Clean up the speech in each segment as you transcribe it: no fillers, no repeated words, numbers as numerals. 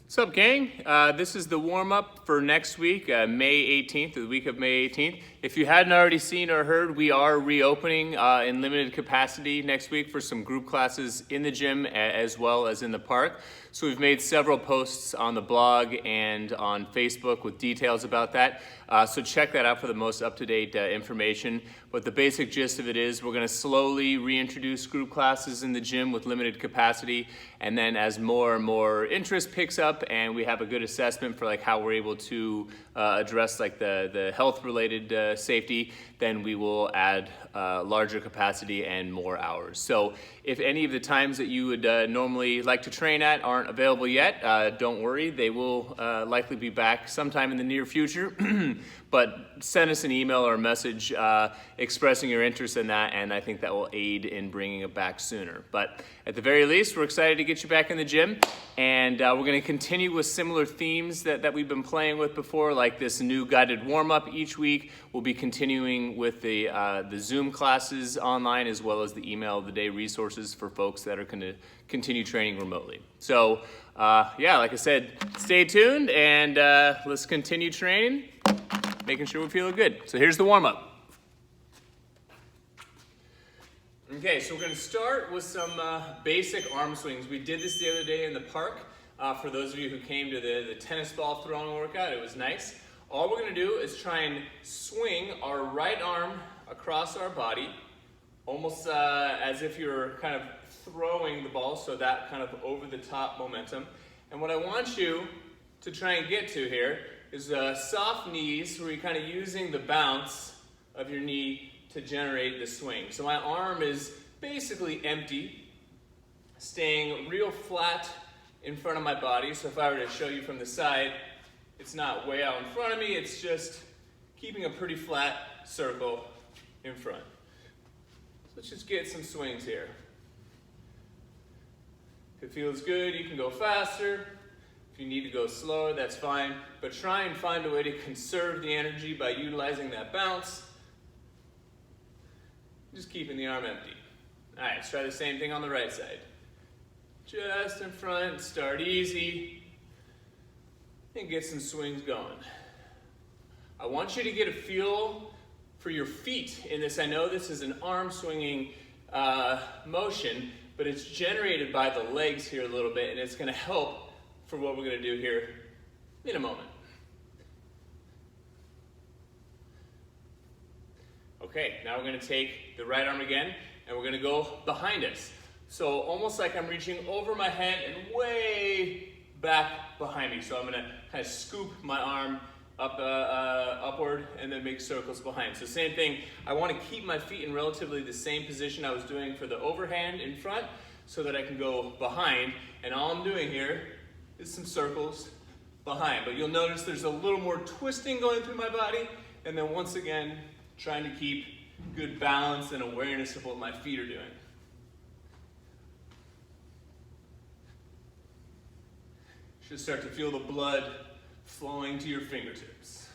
What's up, gang? This is the warm-up for next week, May 18th, the week of May 18th. If you hadn't already seen or heard, we are reopening in limited capacity next week for some group classes in the gym as well as in the park. So we've made several posts on the blog and on Facebook with details about that. So check that out for the most up-to-date information. But the basic gist of it is we're going to slowly reintroduce group classes in the gym with limited capacity. And then as more and more interest picks up and we have a good assessment for like how we're able to address like the health-related safety, then we will add larger capacity and more hours. So if any of the times that you would normally like to train at aren't available yet, don't worry. They will likely be back sometime in the near future. But send us an email or a message expressing your interest in that, and I think that will aid in bringing it back sooner. But at the very least, we're excited to get you back in the gym, and we're going to continue with similar themes that we've been playing with before, like this new guided warm-up each week. We'll be continuing with the Zoom classes online, as well as the email of the day resources for folks that are going to continue training remotely. So yeah, like I said, stay tuned, and let's continue training, making sure we're feeling good. So here's the warm-up. Okay, so we're going to start with some basic arm swings. We did this the other day in the park. For those of you who came to the tennis ball throwing workout, it was nice. All we're going to do is try and swing our right arm across our body, almost as if you're kind of throwing the ball, so that kind of over-the-top momentum. And what I want you to try and get to here is soft knees, where you're kind of using the bounce of your knee to generate the swing. So my arm is basically empty, staying real flat in front of my body. So if I were to show you from the side, it's not way out in front of me, it's just keeping a pretty flat circle in front. So let's just get some swings here. If it feels good, you can go faster. If you need to go slower, that's fine. But try and find a way to conserve the energy by utilizing that bounce. Just keeping the arm empty. All right, let's try the same thing on the right side. Just in front, start easy, and get some swings going. I want you to get a feel for your feet in this. I know this is an arm swinging motion, but it's generated by the legs here a little bit, and it's going to help for what we're going to do here in a moment. Okay, now we're going to take the right arm again, and we're going to go behind us. So almost like I'm reaching over my head and way back behind me. So I'm going to kind of scoop my arm up, upward and then make circles behind. So same thing, I want to keep my feet in relatively the same position I was doing for the overhand in front so that I can go behind. And all I'm doing here is some circles behind. But you'll notice there's a little more twisting going through my body, and then once again, trying to keep good balance and awareness of what my feet are doing. You should start to feel the blood flowing to your fingertips.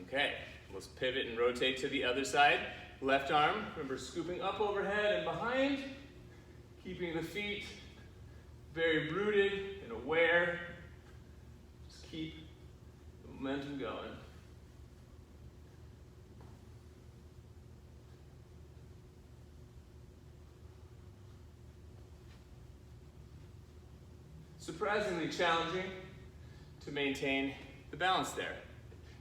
Okay, let's pivot and rotate to the other side. Left arm, remember scooping up overhead and behind, keeping the feet very rooted and aware. Just keep the momentum going. Surprisingly challenging to maintain the balance there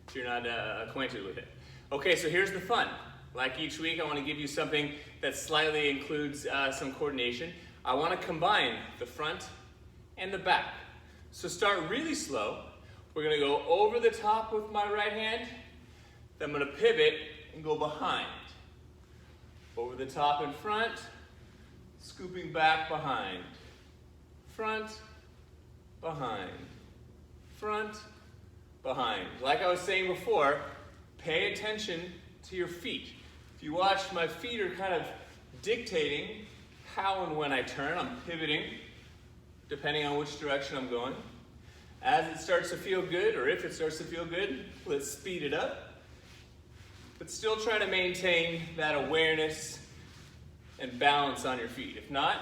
if you're not acquainted with it. Okay, so here's the fun. Like each week, I want to give you something that slightly includes some coordination. I want to combine the front and the back. So start really slow. We're going to go over the top with my right hand. Then I'm going to pivot and go behind. Over the top in front, scooping back behind. Front, behind, front, behind. Like I was saying before, pay attention to your feet. If you watch, my feet are kind of dictating how and when I turn. I'm pivoting depending on which direction I'm going. As it starts to feel good, or if it starts to feel good, let's speed it up. But still try to maintain that awareness and balance on your feet. If not,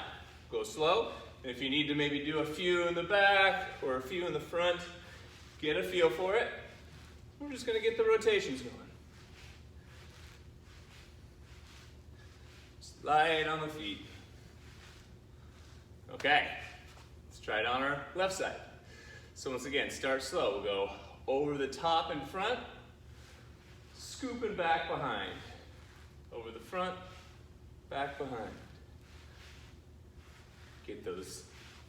go slow. And if you need to maybe do a few in the back or a few in the front, get a feel for it. We're just going to get the rotations going. Slide on the feet. Okay, let's try it on our left side. So once again, start slow. We'll go over the top and front, scooping back behind. Over the front, back behind. Get those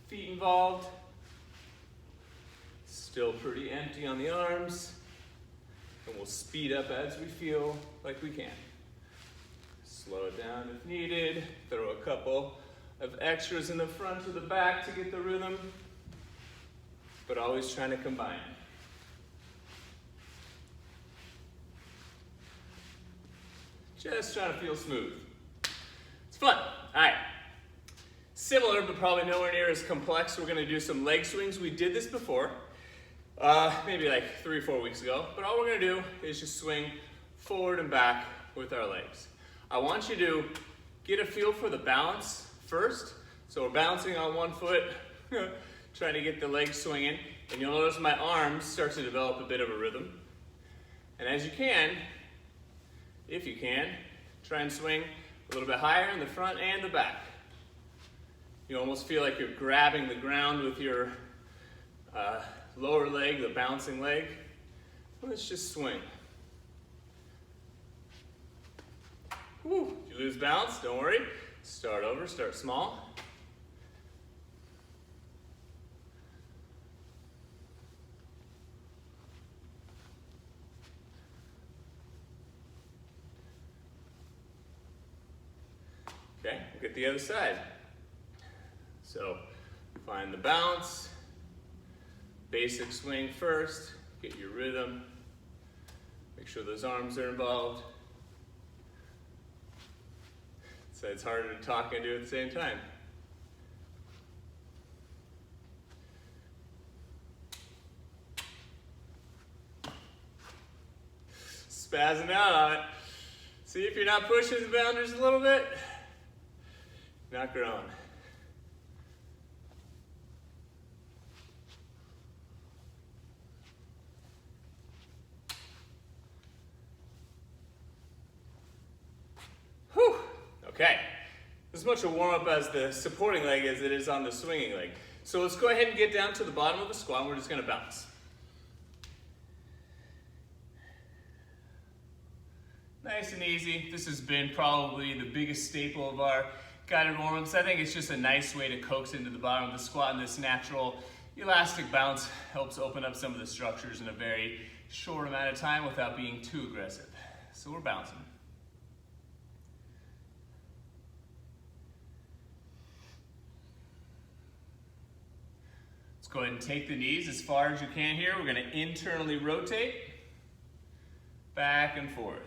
feet involved. Still pretty empty on the arms. And we'll speed up as we feel like we can. Slow it down if needed. Throw a couple of extras in the front or the back to get the rhythm. But always trying to combine. Just trying to feel smooth. It's fun. All right. Similar, but probably nowhere near as complex. We're going to do some leg swings. We did this before, maybe like 3 or 4 weeks ago. But all we're going to do is just swing forward and back with our legs. I want you to get a feel for the balance first. So we're balancing on one foot, trying to get the legs swinging. And you'll notice my arms start to develop a bit of a rhythm. And as you can, if you can, try and swing a little bit higher in the front and the back. You almost feel like you're grabbing the ground with your lower leg, the bouncing leg. Let's just swing. Whew. If you lose balance, don't worry. Start over, start small. Okay, we'll get the other side. So, find the bounce, basic swing first, get your rhythm, make sure those arms are involved. So it's harder to talk and do it at the same time. Spazzing out on it. See if you're not pushing the boundaries a little bit. Not growing. Whew. Okay. As much a warm-up as the supporting leg as it is on the swinging leg. So let's go ahead and get down to the bottom of the squat and we're just going to bounce. Nice and easy. This has been probably the biggest staple of our guided warm-ups. I think it's just a nice way to coax into the bottom of the squat, and this natural elastic bounce helps open up some of the structures in a very short amount of time without being too aggressive. So we're bouncing. Let's go ahead and take the knees as far as you can here. We're going to internally rotate back and forth.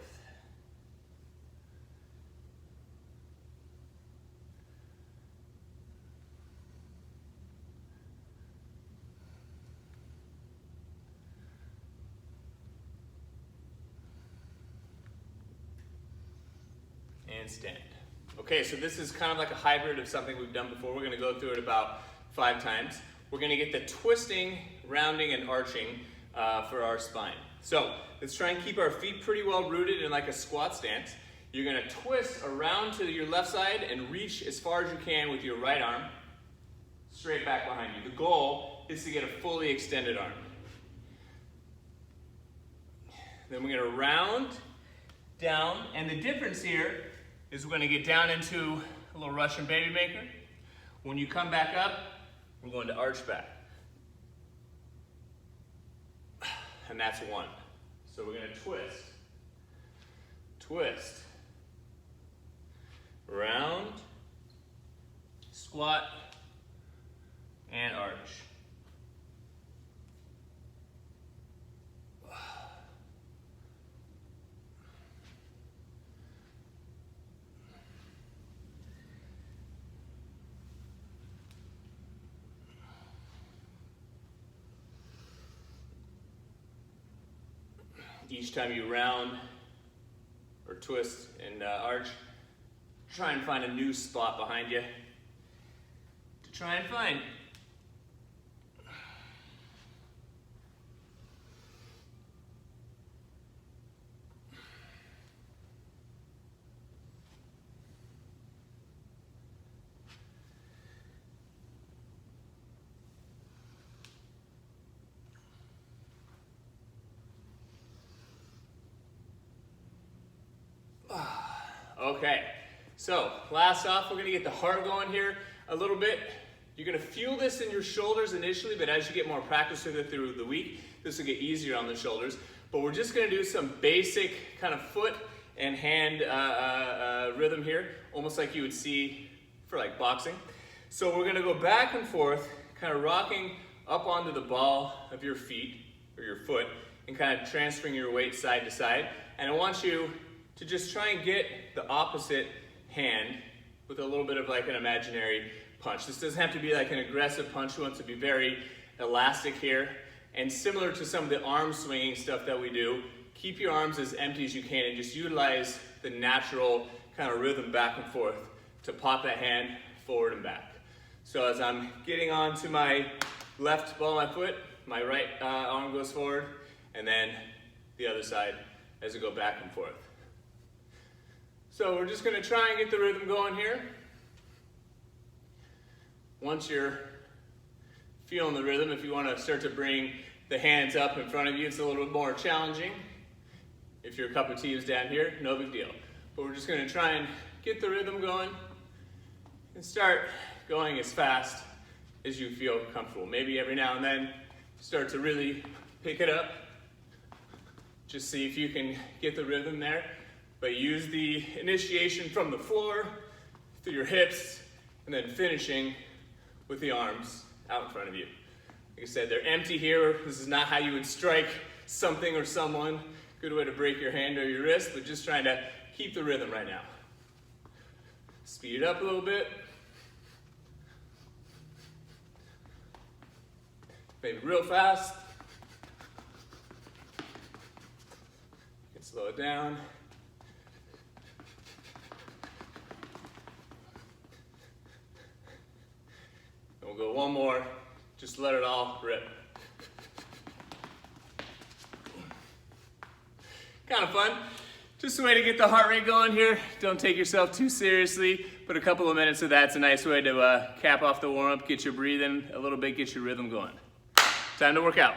And stand. Okay, so this is kind of like a hybrid of something we've done before. We're going to go through it about 5 times. We're going to get the twisting, rounding, and arching for our spine. So let's try and keep our feet pretty well rooted in like a squat stance. You're going to twist around to your left side and reach as far as you can with your right arm straight back behind you. The goal is to get a fully extended arm. Then we're going to round down, and the difference here is we're going to get down into a little Russian babymaker. When you come back up, we're going to arch back. And that's 1. So we're going to twist, twist, round, squat, and arch. Each time you round or twist and arch, try and find a new spot behind you to try and find. Okay, so last off, we're gonna get the heart going here a little bit. You're gonna feel this in your shoulders initially, but as you get more practice with it through the week, this will get easier on the shoulders. But we're just gonna do some basic kind of foot and hand rhythm here, almost like you would see for like boxing. So we're gonna go back and forth, kind of rocking up onto the ball of your feet, or your foot, and kind of transferring your weight side to side. And I want you to just try and get the opposite hand with a little bit of like an imaginary punch. This doesn't have to be like an aggressive punch. We want it to be very elastic here. And similar to some of the arm swinging stuff that we do, keep your arms as empty as you can and just utilize the natural kind of rhythm back and forth to pop that hand forward and back. So as I'm getting onto my left ball of my foot, my right arm goes forward, and then the other side as I go back and forth. So we're just gonna try and get the rhythm going here. Once you're feeling the rhythm, if you wanna start to bring the hands up in front of you, it's a little bit more challenging. If your cup of tea is down here, no big deal. But we're just gonna try and get the rhythm going and start going as fast as you feel comfortable. Maybe every now and then, start to really pick it up. Just see if you can get the rhythm there. But use the initiation from the floor, through your hips, and then finishing with the arms out in front of you. Like I said, they're empty here. This is not how you would strike something or someone. Good way to break your hand or your wrist, but just trying to keep the rhythm right now. Speed it up a little bit. Maybe real fast. You can slow it down. We'll go one more, just let it all rip. Kind of fun. Just a way to get the heart rate going here. Don't take yourself too seriously, but a couple of minutes of that's a nice way to cap off the warm-up, get your breathing a little bit, get your rhythm going. Time to work out.